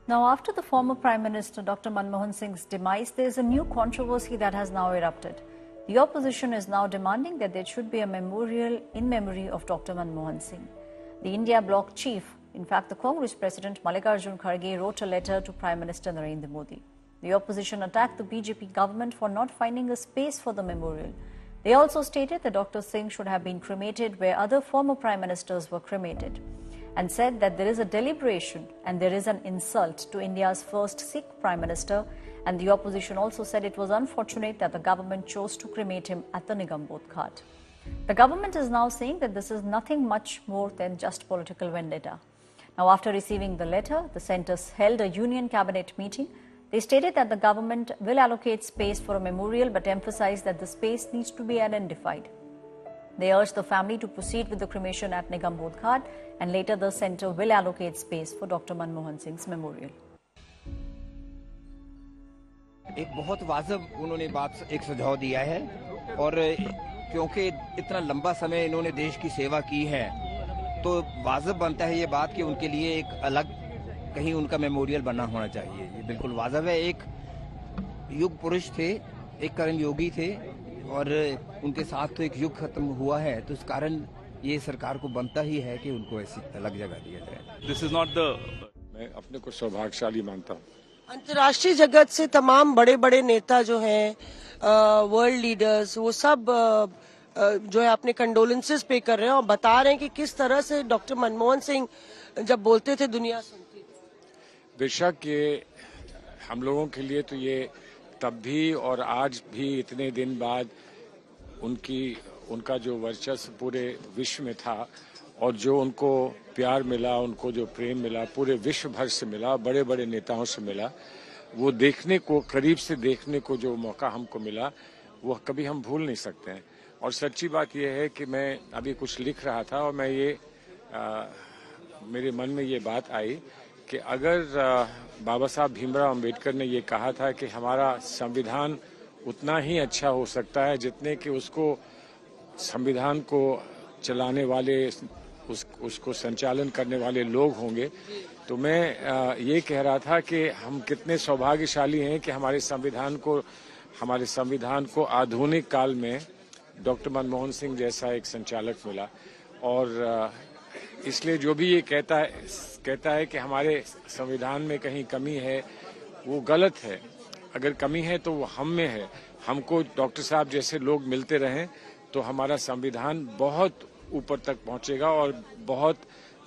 Now, after the former Prime Minister Dr. Manmohan Singh's demise, there is a new controversy that has now erupted. The opposition is now demanding that there should be a memorial in memory of Dr. Manmohan Singh. The India Bloc chief, in fact, the Congress President Mallikarjun Kharge, wrote a letter to Prime Minister Narendra Modi. The opposition attacked the BJP government for not finding a space for the memorial. They also stated that Dr. Singh should have been cremated where other former Prime Ministers were cremated, and said that there is a deliberation and there is an insult to India's first Sikh Prime Minister, and the opposition also said it was unfortunate that the government chose to cremate him at the Nigambodh Ghat. The government is now saying that this is nothing much more than just political vendetta. Now, after receiving the letter, the centre held a union cabinet meeting. They stated that the government will allocate space for a memorial but emphasized that the space needs to be identified. They urged the family to proceed with the cremation at Nigambodh Ghat, and later the centre will allocate space for Dr. Manmohan Singh's memorial. एक बहुत वाजिब उन्होंने बात एक सुझाव दिया है, और क्योंकि इतना लंबा समय इन्होंने देश की सेवा की है, तो वाजिब बनता है ये बात कि उनके लिए एक अलग कहीं उनका मेमोरियल बना होना चाहिए। ये बिल्कुल वाजिब है। एक युग पुरुष थे, एक कर्मयोगी थे, और उनके साथ तो एक युग खत्म हुआ है, तो इस कारण ये सरकार को बनता ही है कि उनको ऐसी अलग जगह दिया जाए। दिस इज नॉट द मैं अपने को सौभाग्यशाली मानता हूँ। अंतर्राष्ट्रीय जगत से तमाम बड़े बड़े नेता जो हैं, वर्ल्ड लीडर्स, वो सब जो है अपने कंडोलेंसेस पे कर रहे हैं और बता रहे हैं कि किस तरह से डॉक्टर मनमोहन सिंह जब बोलते थे दुनिया सुनती थी। बेशक ये हम लोगों के लिए तो ये तब भी और आज भी इतने दिन बाद उनका जो वर्चस्व पूरे विश्व में था, और जो उनको प्यार मिला, उनको जो प्रेम मिला, पूरे विश्व भर से मिला, बड़े बड़े नेताओं से मिला, वो देखने को, करीब से देखने को जो मौका हमको मिला, वो कभी हम भूल नहीं सकते हैं। और सच्ची बात यह है कि मैं अभी कुछ लिख रहा था और मैं मेरे मन में ये बात आई कि अगर बाबा साहब भीमराव अम्बेडकर ने ये कहा था कि हमारा संविधान उतना ही अच्छा हो सकता है जितने कि उसको संविधान को चलाने वाले, उसको संचालन करने वाले लोग होंगे, तो मैं ये कह रहा था कि हम कितने सौभाग्यशाली हैं कि हमारे संविधान को आधुनिक काल में डॉक्टर मनमोहन सिंह जैसा एक संचालक मिला। और इसलिए जो भी ये कहता है कि हमारे संविधान में कहीं कमी है, वो गलत है। अगर कमी है तो वो हम में है। हमको डॉक्टर साहब जैसे लोग मिलते रहें तो हमारा संविधान बहुत ऊपर तक पहुंचेगा, और बहुत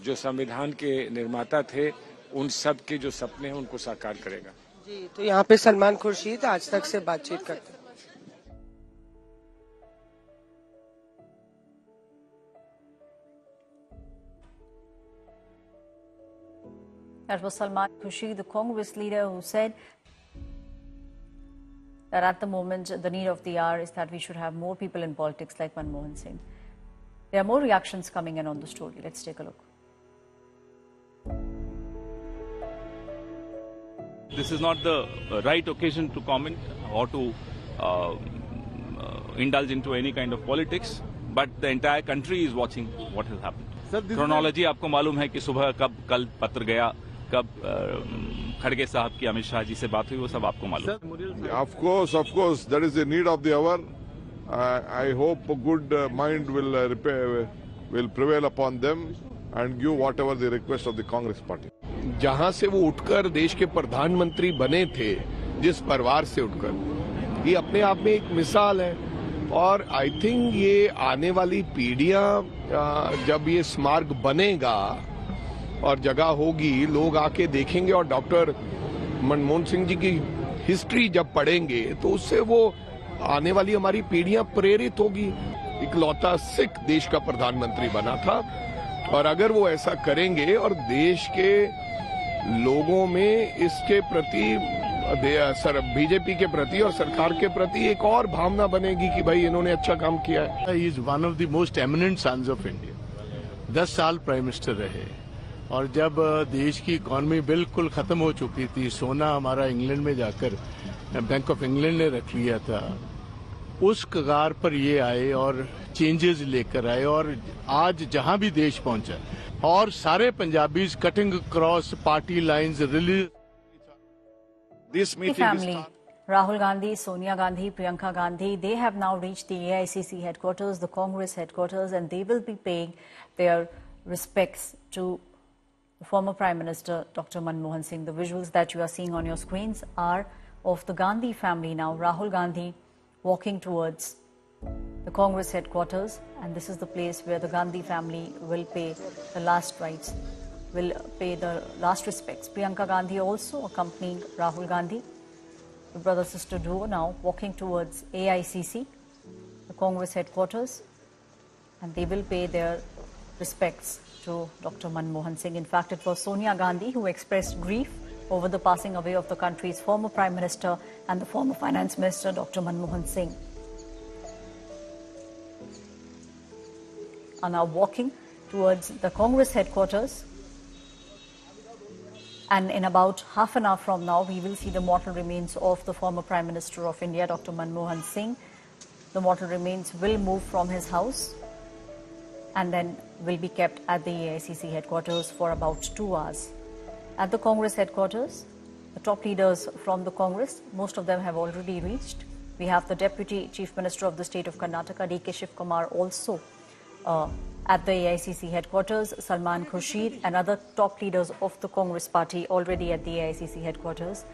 जो संविधान के निर्माता थे उन सब के जो सपने हैं उनको साकार करेगा। जी, तो यहाँ पे सलमान खुर्शीद आज तक से बातचीत करते हैं। That was Salman Khurshid, the Congress leader, who said that at the moment the need of the hour is that we should have more people in politics like Manmohan Singh. There are more reactions coming in on the story. Let's take a look. This is not the right occasion to comment or to indulge into any kind of politics, but the entire country is watching what has happened. Chronology आपको मालूम है कि सुबह कल पत्र गया, कब खड़गे साहब की अमित शाह जी से बात हुई, वो सब आपको मालूम है। Of course, that is the need of the hour. I hope a good mind will prevail upon them and give whatever the request of the Congress party. जहां से वो उठकर देश के प्रधानमंत्री बने थे, जिस परिवार से उठकर, ये अपने आप में एक मिसाल है। और आई थिंक ये आने वाली पीढ़ियां जब ये स्मारक बनेगा और जगह होगी, लोग आके देखेंगे और डॉक्टर मनमोहन सिंह जी की हिस्ट्री जब पढ़ेंगे तो उससे वो आने वाली हमारी पीढ़ियां प्रेरित होगी। इकलौता सिख देश का प्रधानमंत्री बना था, और अगर वो ऐसा करेंगे और देश के लोगों में इसके प्रति, बीजेपी के प्रति और सरकार के प्रति एक और भावना बनेगी कि भाई इन्होंने अच्छा काम किया है। He is one of the most eminent sons of India. 10 साल प्राइम मिनिस्टर रहे, और जब देश की इकॉनमी बिल्कुल खत्म हो चुकी थी, सोना हमारा इंग्लैंड में जाकर बैंक ऑफ इंग्लैंड ने रख लिया था, उस कगार पर ये आए और चेंजेस लेकर आए, और आज जहां भी देश पहुंचा और सारे Punjabis cutting cross party lines, release This The meeting family, is Rahul Gandhi, Sonia Gandhi, Priyanka Gandhi, they have now reached the AICC headquarters, the Congress headquarters, and they will be paying their respects to the former Prime Minister, Dr. Manmohan Singh. The visuals that you are seeing on your screens are of the Gandhi family now. Rahul Gandhi walking towards the Congress headquarters, and this is the place where the Gandhi family will pay the last rites, will pay the last respects. Priyanka Gandhi also accompanying Rahul Gandhi, the brother-sister duo now walking towards AICC, the Congress headquarters, and they will pay their respects to Dr. Manmohan Singh. In fact, it was Sonia Gandhi who expressed grief over the passing away of the country's former Prime Minister and the former Finance Minister, Dr. Manmohan Singh. Are now walking towards the Congress headquarters, and in about half an hour from now we will see the mortal remains of the former Prime Minister of India, Dr. Manmohan Singh. The mortal remains will move from his house and then will be kept at the AICC headquarters for about 2 hours. At the Congress headquarters, the top leaders from the Congress, most of them have already reached. We have the Deputy Chief Minister of the state of Karnataka, D.K. Shiv Kumar, also at the AICC headquarters, Salman Khurshid and other top leaders of the Congress party already at the AICC headquarters.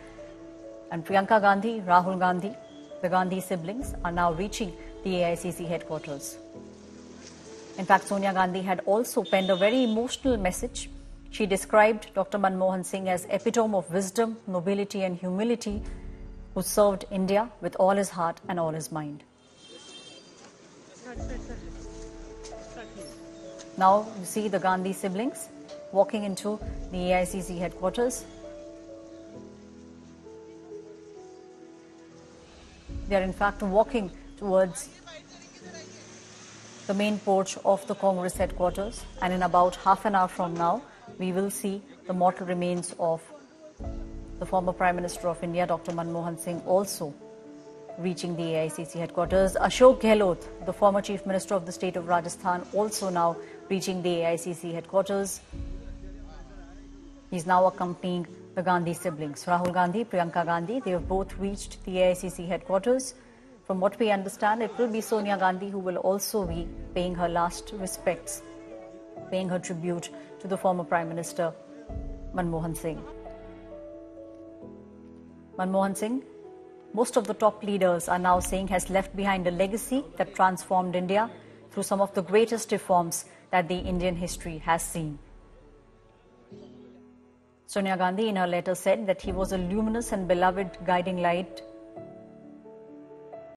And Priyanka Gandhi, Rahul Gandhi, the Gandhi siblings are now reaching the AICC headquarters. In fact, Sonia Gandhi had also penned a very emotional message. She described Dr. Manmohan Singh as epitome of wisdom, nobility and humility, who served India with all his heart and all his mind. Now you see the Gandhi siblings walking into the AICC headquarters. They are in fact walking towards the main porch of the Congress headquarters, and in about half an hour from now we will see the mortal remains of the former Prime Minister of India, Dr. Manmohan Singh, also reaching the AICC headquarters. Ashok Gehlot, the former Chief Minister of the state of Rajasthan, also now reaching the AICC headquarters. He's now accompanying the Gandhi siblings, Rahul Gandhi, Priyanka Gandhi. They have both reached the AICC headquarters. From what we understand, it will be Sonia Gandhi who will also be paying her last respects, paying her tribute to the former Prime Minister, Manmohan Singh. Manmohan Singh, most of the top leaders are now saying, has left behind a legacy that transformed India through some of the greatest reforms that the Indian history has seen. Sonia Gandhi in her letter said that he was a luminous and beloved guiding light